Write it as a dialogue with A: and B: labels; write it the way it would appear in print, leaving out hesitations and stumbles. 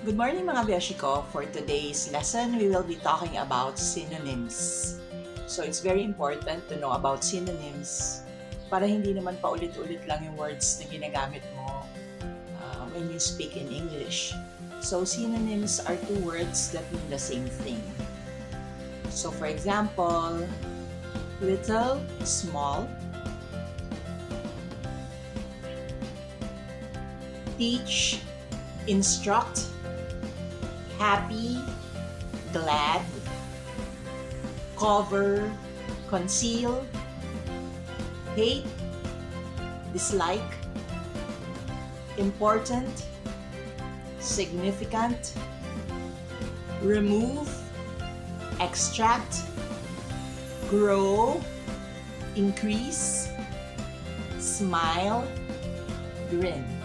A: Good morning mga beshi ko. For today's lesson, we will be talking about synonyms. So it's very important to know about synonyms para hindi naman paulit-ulit lang yung words na ginagamit mo when you speak in English. So synonyms are two words that mean the same thing. So for example, little, small. Teach, instruct. Happy, glad. Cover, conceal. Hate, dislike. Important, significant. Remove, extract. Grow, increase. Smile, grin.